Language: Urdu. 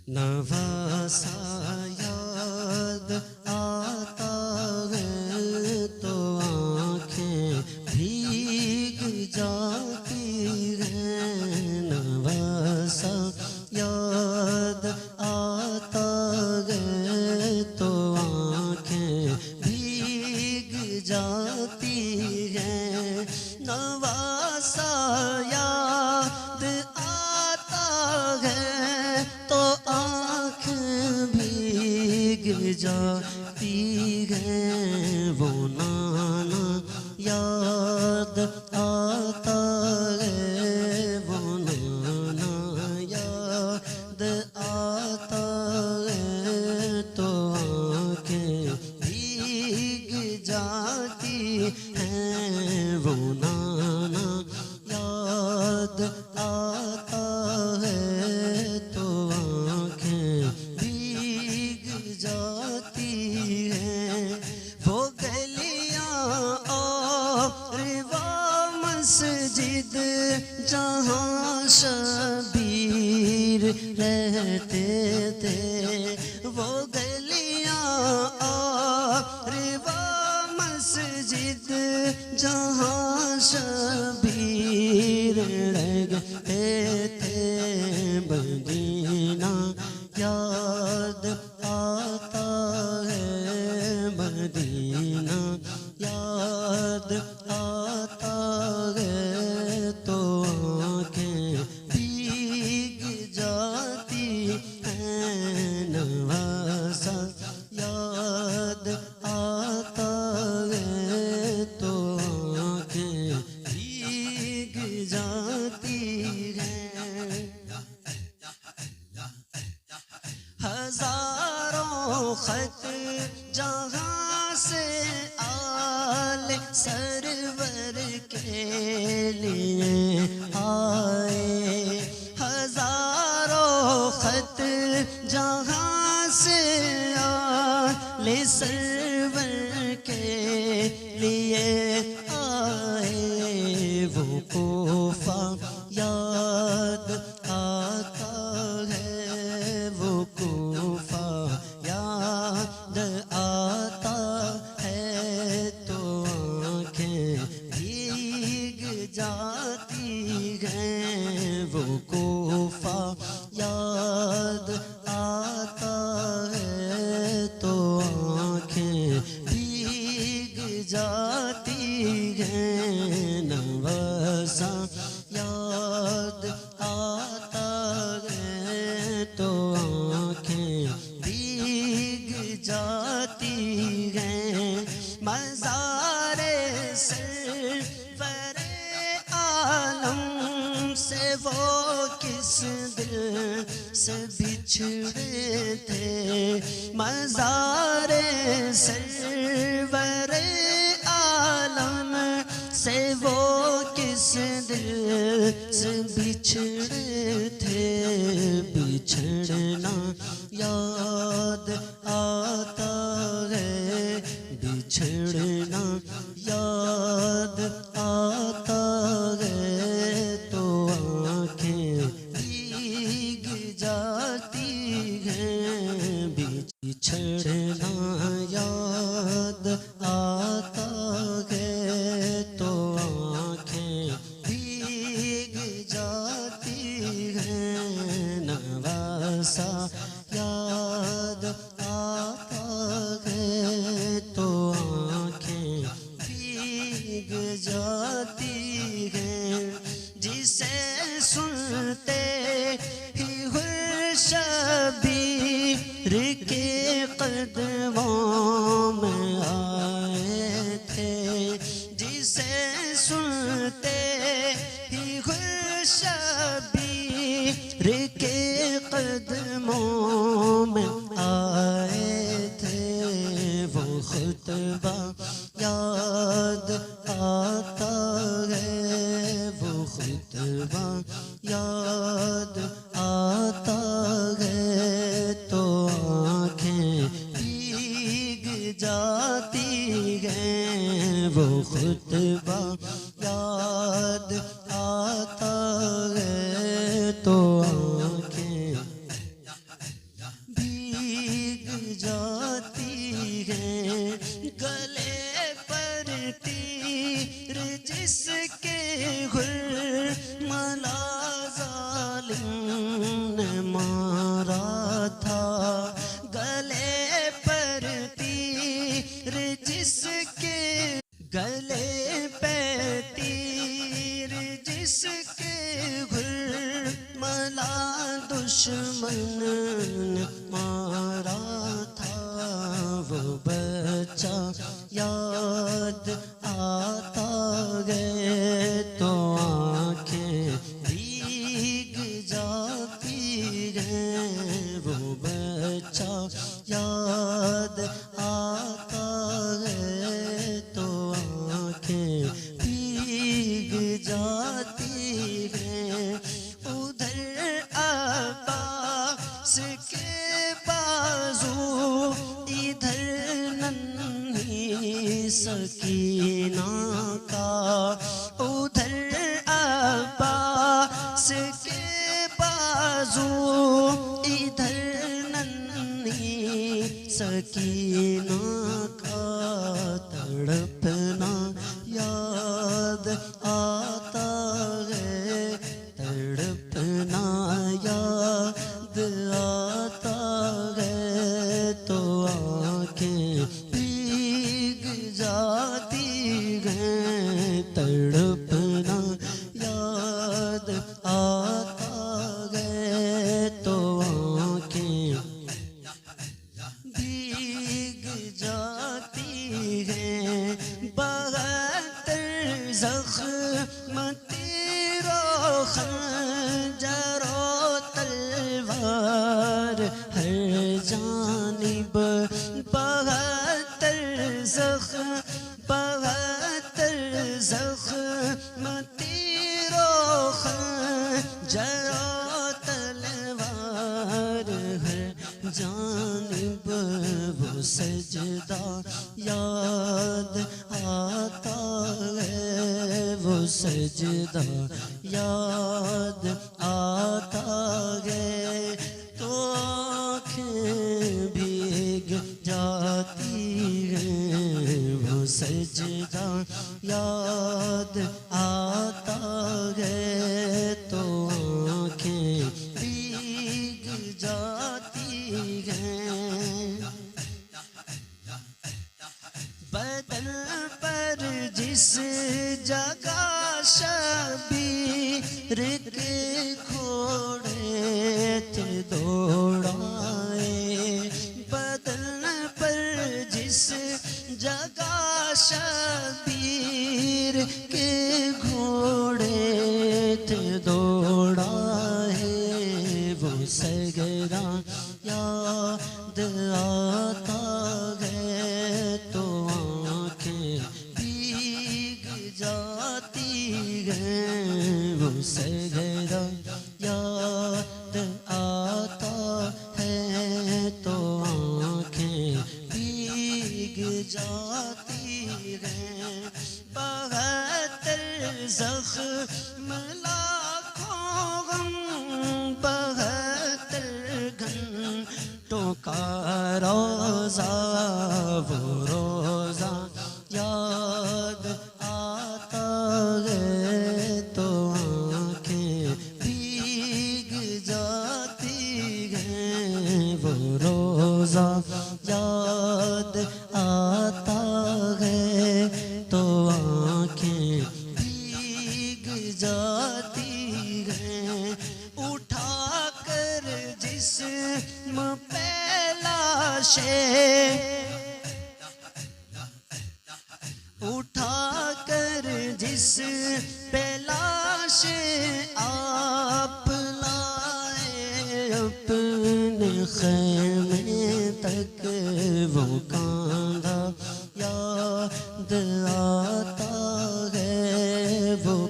نواسا یاد آتا ہے تو آنکھیں بھیگ جاتی ہیں، نواسا یاد آتا ہے تو آنکھیں بھیگ جاتی ہیں، نواسا یاد آتا ہے تو آنکھیں بھیگ جاتی ہیں، وہ نانا یاد آتا ہے، وہ نانا یاد آتا ہے تو آنکھیں بھیگ جاتی ہیں، وہ نانا یاد آتا ہے تو آنکھیں بھیگ جاتی ہیں، وہ گلیاں اور وہ مسجد جہاں شبیر رہتے تھے، وہ گلیاں اور وہ مسجد جہاں شبیر رہتے تھے، مدینہ یاد آتا ہے، مدینہ یاد آتا ہے تو آنکھیں بھیگ جاتی ہیں، نواسا یاد آتا ہے تو آنکھیں بھیگ جاتی ہیں، ہزاروں خط جہاں سے آل سرور کے لیے آئے، ہزاروں خط جہاں سے آل سرور کے لیے آئے، وہ کوفہ یاد آتا ہے، وہ کوفہ یاد آتا ہے تو آنکھیں بھیگ جاتی ہیں، وہ کوفہ یاد آتا ہے تو آنکھیں بھیگ جاتی ہیں، نواسا یاد آتا ہے تو آنکھیں بھیگ جاتی ہیں، مزار سرور عالم سے وہ کس دل سے بچھڑے تھے، مزار سرور عالم سے وہ کس دل سے بچھڑے تھے، بچھڑنا یاد آتا ہے، بچھڑنا یاد آتا ہے تو آنکھیں بھیگ جاتی ہیں، بچھڑنا یاد آتا ہے تو آنکھیں بھیگ جاتی ہیں، نواسا یاد آتا ہے تو آنکھیں بھیگ جاتی ہیں، جسے سنتے ہی ہر شبیر کے قدموں میں آئے تھے، جسے سنتے ہی ہر شبیر کے قدموں میں آئے تھے، وہ خطبہ یاد آتا ہے، وہ خطبہ یاد آتا ہے تو آنکھیں بھیگ جاتی ہیں، وہ خطبہ یاد آتا ہے تو کے گھرملا دشمن نے مارا تھا، وہ بچہ یاد آتا گئے تو آنکھیں بھیگ جاتی گئیں، وہ بچہ یاد آتا ہے تو آنکھیں بھیگ جاتی ہیں۔ ادھر عباس کے بازو، ادھر ننھی سکینہ کا، ادھر عباس کے بازو، ادھر ننھی سکینہ کا، تڑپنا یاد آتا ہے، تڑپنا یاد آتا ہے تو آنکھیں بھیگ جاتی ہیں، تڑپنا یاد آتا ہے تو آنکھیں بھیگ جاتی ہیں۔ 72 زخم تیر و خنجر و تلوار ہر جانب، 72 زخم تیر و خنجر و تلوار ہر جانب، وہ سجدہ یاد آتا ہے، وہ سجدہ یاد آتا ہے تو آنکھیں بھیگ جاتی ہیں، وہ سجدہ یاد آتا ہے تو آنکھیں بھیگ جاتی ہیں۔ بدن پر جس جگہ شبیر کے گھوڑے تھے دوڑائے، بدن پر جس جگہ شبیر کے گھوڑے تھے دوڑائے، وہ سگرا یاد آتا ہے تو آنکھیں بھیگ جاتی ہیں، وہ سگرا یاد آتا ہے تو آنکھیں بھیگ جاتی ہیں۔ 72 زخم لاکھوں غم، 72 گھنٹوں کا روزہ، وہ روزہ یاد آتا ہے تو آنکھیں بھیگ جاتی ہیں، وہ روزہ یاد آتا ہے تو آنکھیں بھیگ جاتی ہیں۔ اٹھا کر جسم پہ لاشیں، اٹھا کر جسم پہ لاشیں آپ لائے اپنے خیمے تک، وہ کاندھا یاد آتا ہے، وہ